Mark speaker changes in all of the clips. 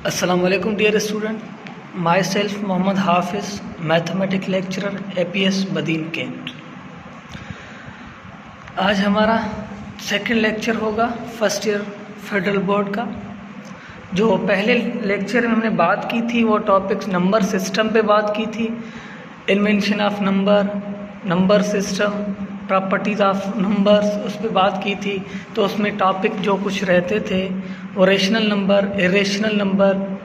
Speaker 1: Assalamu alaikum dear student. Myself Mohammad Hafiz, mathematics lecturer APS Badin cantt. आज हमारा second lecture होगा first year federal board का। जो पहले लेक्चर में हमने बात की थी वो टॉपिक्स नंबर सिस्टम पे बात की थी, invention of number, number system, properties of numbers, उस पर बात की थी। तो उसमें टॉपिक जो कुछ रहते थे वो रेशनल नंबर, इरेशनल नंबर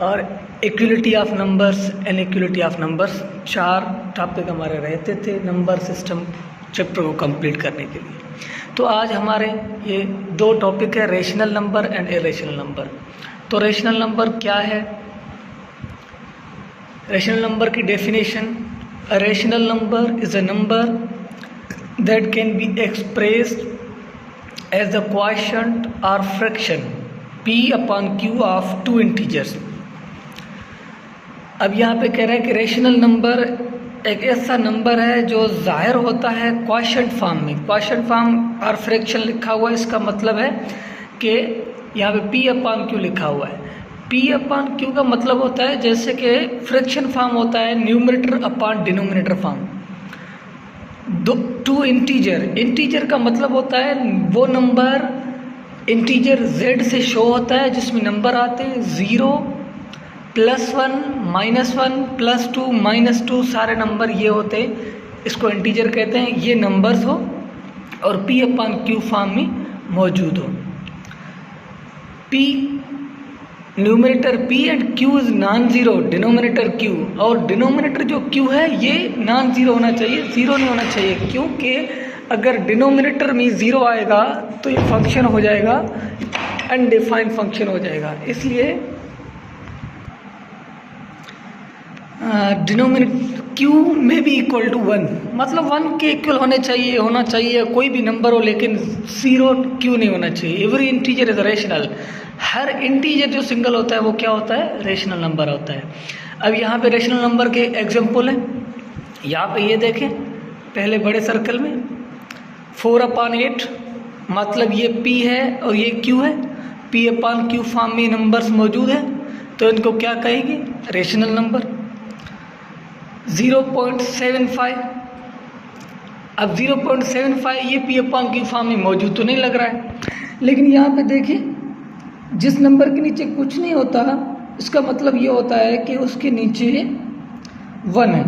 Speaker 1: और equality of numbers, inequality of numbers, 4 topic हमारे रहते थे नंबर सिस्टम चैप्टर को कंप्लीट करने के लिए। तो आज हमारे ये 2 टॉपिक है, rational number and irrational number. तो रेशनल नंबर क्या है? रेशनल नंबर की definition: a rational number is a number that can be expressed as the quotient or fraction p upon q of 2 integers। अब यहाँ पे कह रहा है कि रेशनल नंबर एक ऐसा नंबर है जो ज़ाहिर होता है क्वोशंट फॉर्म में। क्वोशंट फॉर्म और फ्रैक्शन लिखा हुआ है, इसका मतलब है कि यहाँ पे p अपॉन q लिखा हुआ है। p अपॉन q का मतलब होता है जैसे कि फ्रैक्शन फॉर्म होता है numerator upon denominator form. 2 integer का मतलब होता है वो नंबर इंटीजर z से शो होता है जिसमें नंबर आते हैं 0, +1, -1, +2, -2, सारे नंबर ये होते हैं, इसको इंटीजर कहते हैं। ये नंबर्स हो और p अपॉन q फॉर्म में मौजूद हो। p numerator p and q is non zero, denominator q, और डिनोमिनेटर जो q है ये नॉन ज़ीरो होना चाहिए, ज़ीरो नहीं होना चाहिए, क्योंकि अगर डिनोमिनेटर में 0 आएगा तो ये फंक्शन हो जाएगा अनडिफाइंड फंक्शन हो जाएगा। इसलिए डिनोमिनेटर q में भी इक्वल टू 1, मतलब 1 के इक्वल होना चाहिए कोई भी नंबर हो, लेकिन 0 q नहीं होना चाहिए। Every integer is rational. Her integer जो सिंगल होता है वो क्या होता है? रेशनल नंबर होता है। अब यहाँ पे रेशनल नंबर के एग्जांपल हैं। यहाँ पे ये देखें पहले बड़े सर्कल में 4/8, मतलब ये p है और ये q है। p अपॉन q फॉर्म में नंबर्स मौजूद है तो इनको क्या कहेंगे? Rational number. 0.75, अब 0.75 ये p अपॉन q फॉर्म में मौजूद तो नहीं लग रहा है, लेकिन यहाँ पे देखें जिस नंबर के नीचे कुछ नहीं होता इसका मतलब ये होता है कि उसके नीचे 1 है।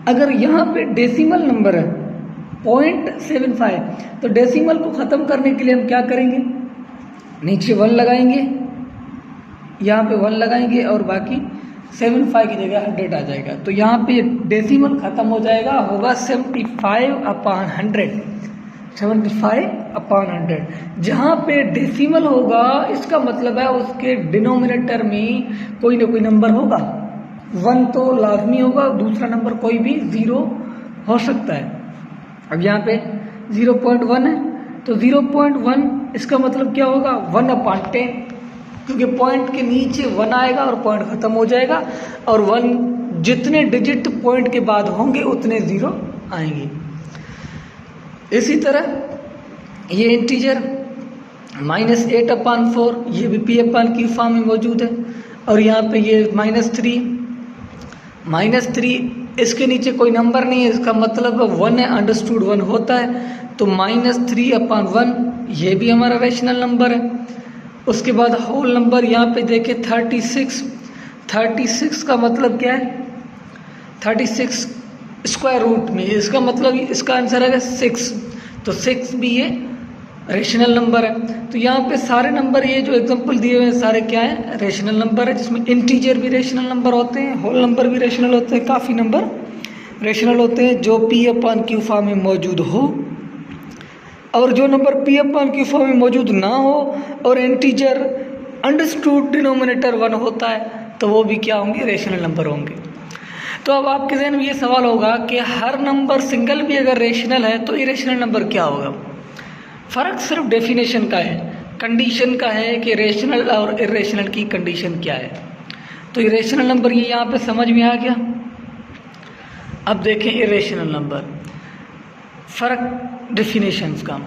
Speaker 1: अगर यहाँ पे डेसिमल नंबर है 0.75, तो डेसिमल को ख़त्म करने के लिए हम क्या करेंगे? नीचे 1 लगाएंगे, यहाँ पे 1 लगाएंगे और बाकी 75 की जगह 100 आ जाएगा। तो यहाँ पे डेसिमल ख़त्म हो जाएगा, होगा 75/100, 75/100। जहाँ पे डेसिमल होगा इसका मतलब है उसके डिनोमिनेटर में कोई ना कोई नंबर होगा, 1 तो लाजमी होगा, दूसरा नंबर कोई भी 0 हो सकता है। अब यहाँ पे 0.1 है तो 0.1 इसका मतलब क्या होगा? 1/10, क्योंकि पॉइंट के नीचे 1 आएगा और पॉइंट ख़त्म हो जाएगा, और 1 जितने डिजिट पॉइंट के बाद होंगे उतने 0 आएंगे। इसी तरह ये इंटीजर -8/4, ये भी p अपॉन q फॉर्म में मौजूद है। और यहाँ पे ये -3, इसके नीचे कोई नंबर नहीं है, इसका मतलब 1 है, अंडरस्टूड 1 होता है, तो -3/1 ये भी हमारा रेशनल नंबर है। उसके बाद होल नंबर यहाँ पे देखें 36 का मतलब क्या है? 36 स्क्वायर रूट में, इसका मतलब इसका आंसर है 6, तो 6 भी ये रेशनल नंबर है। तो यहाँ पे सारे नंबर ये जो एग्जांपल दिए हुए हैं सारे क्या है? रेशनल नंबर है, जिसमें इंटीजर भी रेशनल नंबर होते हैं, होल नंबर भी रेशनल होते हैं, काफ़ी नंबर रेशनल होते हैं जो p अपॉन q फॉर्म में मौजूद हो। और जो number p upon q form में मौजूद ना हो और इंटीजर अंडरस्टूड डिनोमिनेटर 1 होता है तो वो भी क्या होंगे? रेशनल नंबर होंगे। तो अब आपके ज़हन में ये सवाल होगा कि हर नंबर सिंगल भी अगर रेशनल है तो इरेशनल नंबर क्या होगा? फ़र्क सिर्फ डेफिनेशन का है, कंडीशन का है कि रेशनल और इरेशनल की कंडीशन क्या है। तो इरेशनल नंबर ये यहाँ पे समझ में आ गया। अब देखें इरेशनल नंबर, फ़र्क डेफिनेशंस का।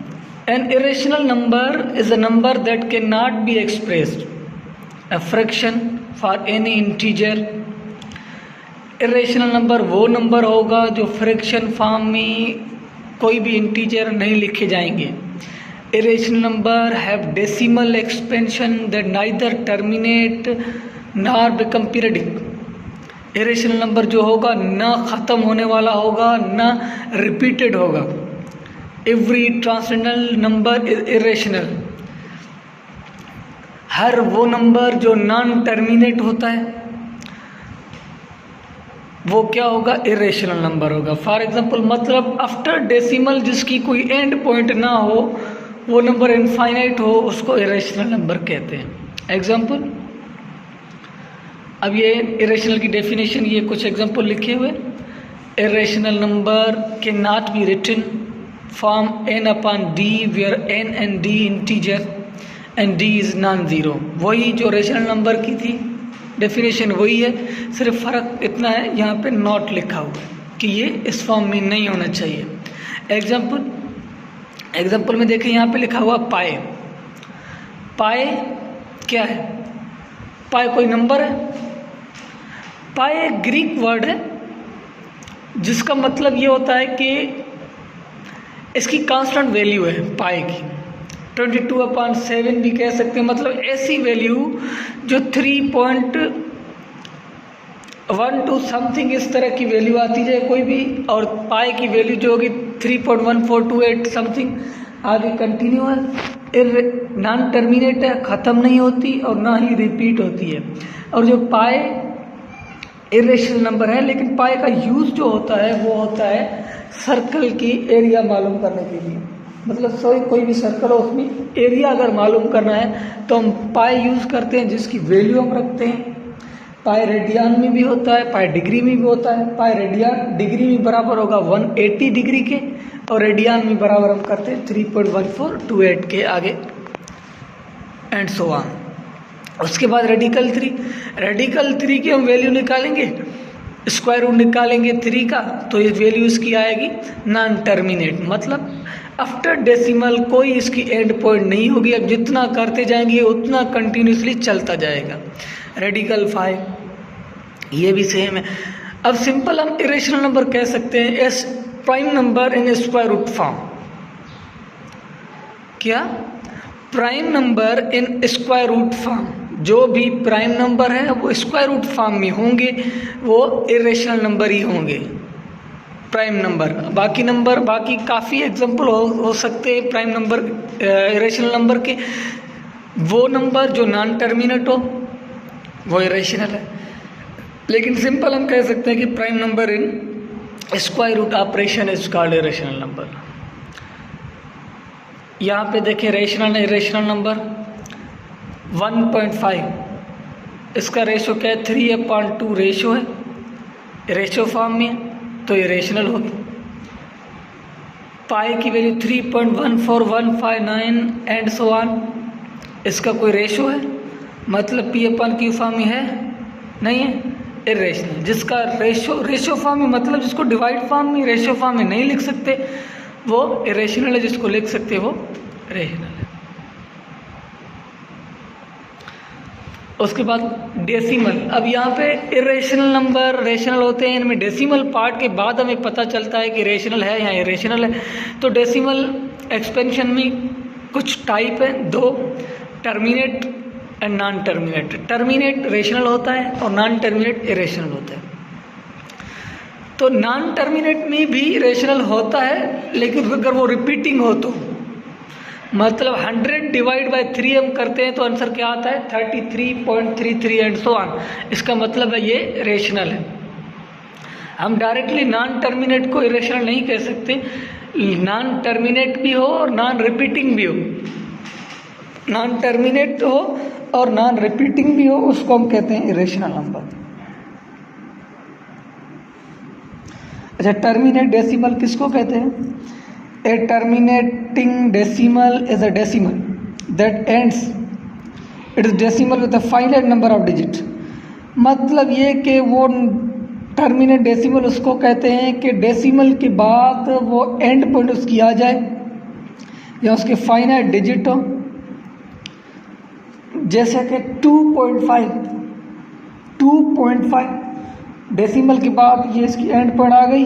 Speaker 1: An irrational number is a number that can not be expressed a fraction for any integer. Irrational number वो नंबर होगा जो फ्रैक्शन फॉर्म में कोई भी इंटीजर नहीं लिखे जाएंगे. Irrational number have decimal expansion that neither terminate nor become periodic. Irrational number जो होगा ना ख़त्म होने वाला होगा ना रिपीटेड होगा. Every transcendental number is irrational. हर वो नंबर जो नॉन टर्मिनेट होता है वो क्या होगा, इरेशनल नंबर होगा. फॉर एग्जांपल मतलब आफ्टर डेसिमल जिसकी कोई एंड पॉइंट ना हो, वो नंबर इनफाइनाइट हो, उसको इरेशनल नंबर कहते हैं. एग्जांपल, अब ये इरेशनल की डेफिनेशन, ये कुछ एग्जांपल लिखे हुए. Irrational number can not be written form n upon d where n and d integer and d is non zero. वही जो रेशनल नंबर की थी डेफिनेशन वही है, सिर्फ फ़र्क इतना है यहाँ पे नॉट लिखा हुआ है कि ये इस फॉर्म में नहीं होना चाहिए. एग्जाम्पल में देखें, यहाँ पे लिखा हुआ पाए. पाए क्या है? पाए कोई नंबर है. पाए एक ग्रीक वर्ड है जिसका मतलब ये होता है कि इसकी कांस्टेंट वैल्यू है पाए की. 22/7 भी कह सकते हैं. मतलब ऐसी वैल्यू जो 3.12 समथिंग इस तरह की वैल्यू आती जाए कोई भी, और पाई की वैल्यू जो होगी 3.1428 समथिंग आगे कंटिन्यू है. नॉन टर्मिनेट है, ख़त्म नहीं होती और ना ही रिपीट होती है. और जो पाए इरेशनल नंबर है, लेकिन पाए का यूज़ जो होता है वो होता है सर्कल की एरिया मालूम करने के लिए. मतलब कोई भी सर्कल हो उसमें एरिया अगर मालूम करना है तो हम पाई यूज़ करते हैं जिसकी वैल्यू हम रखते हैं. पाई रेडियन में भी होता है, पाई डिग्री में भी होता है. पाई रेडियन डिग्री में बराबर होगा 180 डिग्री के, और रेडियन में बराबर हम करते हैं 3.1428 के आगे एंड सो ऑन. उसके बाद रेडिकल 3 की हम वैल्यू निकालेंगे, स्क्वायर रूट निकालेंगे 3 का, तो ये वैल्यू इसकी आएगी नॉन टर्मिनेट. मतलब आफ्टर डेसिमल कोई इसकी एंड पॉइंट नहीं होगी. अब जितना करते जाएंगे उतना कंटिन्यूसली चलता जाएगा. रेडिकल 5 ये भी सेम है. अब सिंपल हम इरेशनल नंबर कह सकते हैं as prime number in square root form. क्या? Prime number in square root form. जो भी प्राइम नंबर है वो स्क्वायर रूट फॉर्म में होंगे, वो इरेशनल नंबर ही होंगे. प्राइम नंबर, बाकी काफ़ी एग्जांपल हो सकते हैं प्राइम नंबर इरेशनल नंबर के. वो नंबर जो नॉन टर्मिनेट हो वो इरेशनल है. लेकिन सिंपल हम कह सकते हैं कि prime number in square root operation is called irrational number. यहाँ पे देखें रेशनल इरेशनल नंबर 1.5, इसका रेशो क्या है? 3/2 रेशो है, रेशो फॉर्म में, तो ये रेशनल होगी. पाई की वैल्यू 3.14159 एंड सो ऑन. इसका कोई रेशो है? मतलब P/Q फॉर्म में है? नहीं है, इरेशनल. जिसका रेशो फॉर्म में, मतलब जिसको डिवाइड फॉर्म में, रेशो फॉर्म में नहीं लिख सकते वो इरेशनल है, जिसको लिख सकते वो रेशनल है. उसके बाद डेसिमल. अब यहाँ पे इरेशनल नंबर रेशनल होते हैं, इनमें डेसिमल पार्ट के बाद हमें पता चलता है कि रेशनल है या इरेशनल है. तो डेसिमल एक्सपेंशन में कुछ टाइप है, 2, terminate and non terminate. Terminate rational होता है और नॉन टर्मिनेट इरेशनल होता है. तो नॉन टर्मिनेट में भी रेशनल होता है, लेकिन अगर वो रिपीटिंग हो तो, मतलब 100/3 हम करते हैं तो आंसर क्या आता है? 33.33 एंड सो ऑन. इसका मतलब है ये रेशनल है. हम डायरेक्टली नॉन टर्मिनेट को इरेशनल नहीं कह सकते. नॉन टर्मिनेट भी हो और नॉन रिपीटिंग भी हो. नॉन टर्मिनेट हो और नॉन रिपीटिंग भी हो, उसको हम कहते हैं इरेशनल नंबर. अच्छा, टर्मिनेट डेसिमल किसको कहते हैं? A terminating decimal is a decimal that ends, it is decimal with a finite number of digits. मतलब ये कि वो टर्मिनेट डेसिमल उसको कहते हैं कि डेसिमल के बाद वो एंड पॉइंट उसकी आ जाए या उसके फाइनाइट डिजिट हो. जैसे कि 2.5 डेसिमल के बाद ये इसकी एंड पॉइंट आ गई।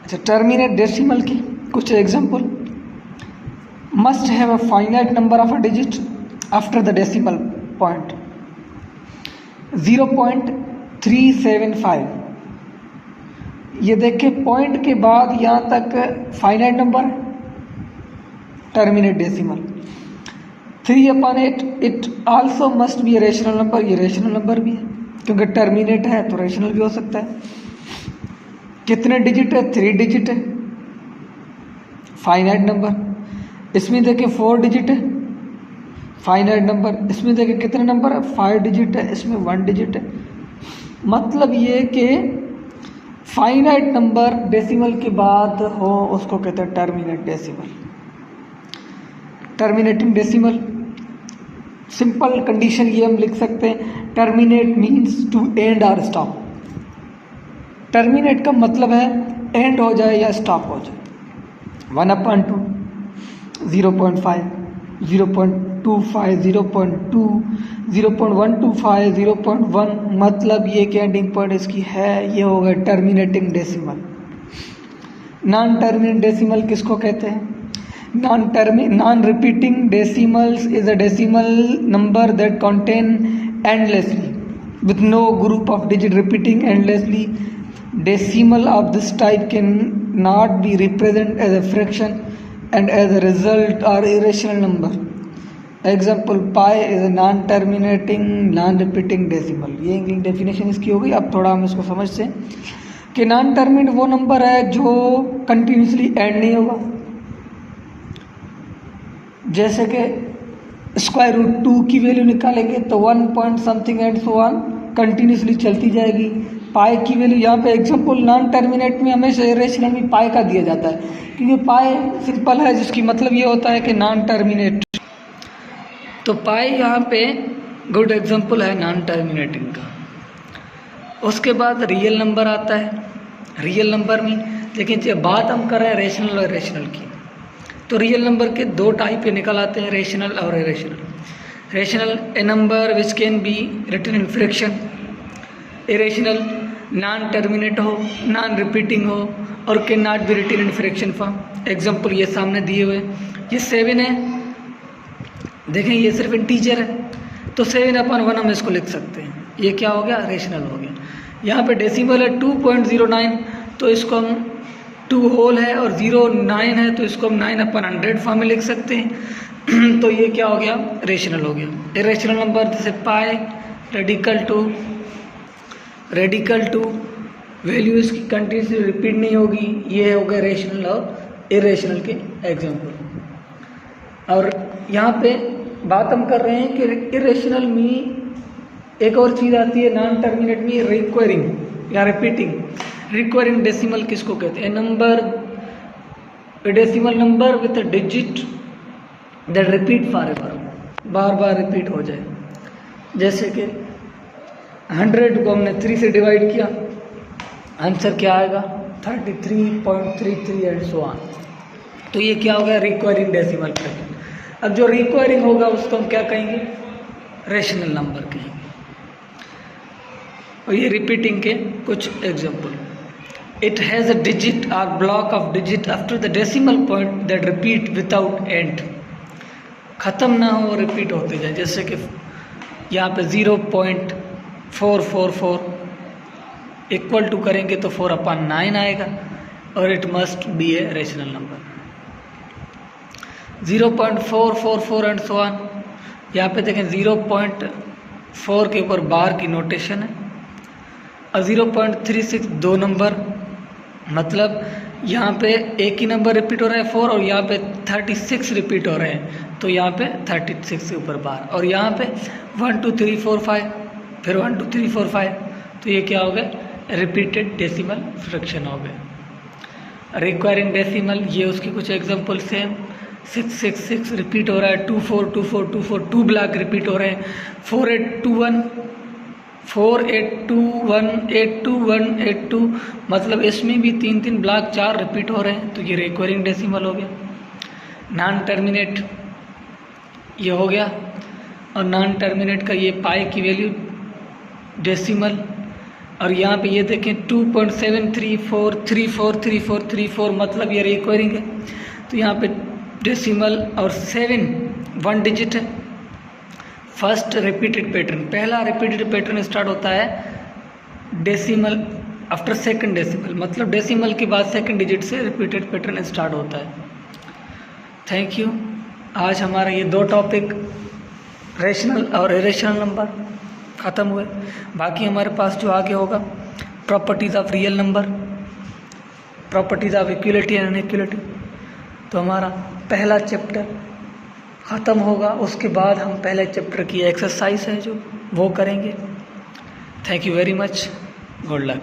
Speaker 1: अच्छा, टर्मिनेट डेसिमल की कुछ example, must have a finite number of a digit after the decimal point. 0.375, ये देखिए पॉइंट के बाद यहाँ तक finite number, terminate decimal. 3/8 it also must be rational number, ये रेशनल नंबर भी है क्योंकि टर्मिनेट है तो रेशनल भी हो सकता है। कितने डिजिट है? 3 डिजिट है, फाइनाइट नंबर। इसमें देखिए 4 डिजिट है, फाइनाइट नंबर। इसमें देखिए कितने नंबर है? 5 डिजिट है, इसमें 1 डिजिट है। मतलब ये कि फाइनाइट नंबर डेसिमल के बाद हो उसको कहते हैं terminate decimal, terminating decimal. Simple condition ये हम लिख सकते हैं, टर्मिनेट मीन्स टू एंड और स्टॉप। टर्मिनेट का मतलब है एंड हो जाए या स्टॉप हो जाए। 1/2, 0.5, 0.25, 0.2, 0.125, 0.1, मतलब ये कि एंडिंग पॉइंट इसकी है, ये हो गया terminating decimal. Non terminate decimal किसको कहते हैं? Non repeating decimals is a decimal number that contain endlessly with no group of digit repeating endlessly. Decimal of this type can not be represented as a fraction and as a result or irrational number. Example, pi is a non-terminating non-repeating decimal. ये definition इसकी हो गई। अब थोड़ा हम इसको समझते हैं कि नॉन टर्मिनेट वो नंबर है जो कंटिन्यूसली एंड नहीं होगा। जैसे कि √2 की वैल्यू निकालेंगे तो 1 point something and so on continuously चलती जाएगी। पाई की वैल्यू, यहाँ पे एग्जांपल नॉन टर्मिनेट में हमेशा रेशनल में पाई का दिया जाता है क्योंकि पाई सिंपल है, जिसकी मतलब ये होता है कि नॉन टर्मिनेट। तो पाई यहाँ पे गुड एग्जांपल है नॉन टर्मिनेटिंग का। उसके बाद रियल नंबर आता है। रियल नंबर में लेकिन जब बात हम कर रहे हैं रेशनल और इरेशनल की, तो रियल नंबर के 2 टाइप के निकल आते हैं, रेशनल और irrational. Rational, a number which can be written in fraction. Irrational, non terminate हो, नॉन रिपीटिंग हो और can not be written in fraction form. Example ये सामने दिए हुए, ये 7 है, देखें ये सिर्फ इंटीजर है तो 7/1 हम इसको लिख सकते हैं। ये क्या हो गया? रेशनल हो गया। यहाँ पे डेसिमल है 2.09 तो इसको हम 2 होल है और 0.9 है तो इसको हम 9/100 फॉर्म में लिख सकते हैं। तो ये क्या हो गया? रेशनल हो गया। इरेशनल नंबर जैसे पाई रेडिकल टू वैल्यू इसकी कंटिन्यूसली रिपीट नहीं होगी, ये हो गए रेशनल और इरेशनल के एग्जांपल। और यहाँ पे बात हम कर रहे हैं कि इरेशनल में एक और चीज़ आती है नॉन टर्मिनेट में, रिक्वायरिंग या रिपीटिंग। रिक्वायरिंग डेसिमल किसको कहते हैं? Decimal number with a digit that repeat for ever, bar bar repeat हो जाए। जैसे कि 100 को हमने 3 से डिवाइड किया, आंसर क्या आएगा? 33.33 एंड सो ऑन। तो ये क्या होगा? Requiring decimal fraction. अब जो रिक्वायरिंग होगा उसको हम क्या कहेंगे? रेशनल नंबर कहेंगे। और ये रिपीटिंग के कुछ example, it has a digit और block of digit after the decimal point that repeat without end, ख़त्म ना हो, रिपीट होते जाए। जैसे कि यहाँ पे 0.444 इक्वल टू करेंगे तो 4/9 आएगा और it must be a rational number. 0.444 and so on. यहाँ पे देखें 0.4 के ऊपर बार की नोटेशन है और 0.36 2 नंबर, मतलब यहाँ पे एक ही नंबर रिपीट हो रहा है 4 और यहाँ पे 36 रिपीट हो रहे हैं तो यहाँ पे 36 के ऊपर बार। और यहाँ पे 1 2 3 4 5 फिर 1 2 3 4 5 तो ये क्या हो गया? रिपीटेड डेसिमल फ्रैक्शन हो गए। रिक्वायरिंग डेसिमल, ये उसके कुछ एग्जांपल सेम। 666 रिपीट हो रहा है, 242424 2 ब्लॉक रिपीट हो रहे हैं, 4821 482182 मतलब इसमें भी 3 ब्लॉक 4 रिपीट हो रहे हैं तो ये रिक्वायरिंग डेसिमल हो गया। नॉन टर्मिनेट ये हो गया। और नॉन टर्मिनेट का ये पाई की वैल्यू डेसिमल, और यहाँ पे ये देखें 2.734343434 मतलब ये रिक्वायरिंग है, तो यहाँ पे डेसिमल और 7 1 डिजिट है। फर्स्ट रिपीटेड पैटर्न, पहला रिपीटेड पैटर्न स्टार्ट होता है डेसिमल आफ्टर सेकंड डेसिमल, मतलब डेसिमल के बाद सेकंड डिजिट से रिपीटेड पैटर्न स्टार्ट होता है। Thank you. आज हमारा ये 2 टॉपिक रेशनल और इरेशनल नंबर ख़त्म हुए। बाकी हमारे पास जो आगे होगा properties of real number, properties of equality and inequality, तो हमारा पहला चैप्टर ख़त्म होगा। उसके बाद हम पहले चैप्टर की एक्सरसाइज है जो वो करेंगे। Thank you very much, good luck.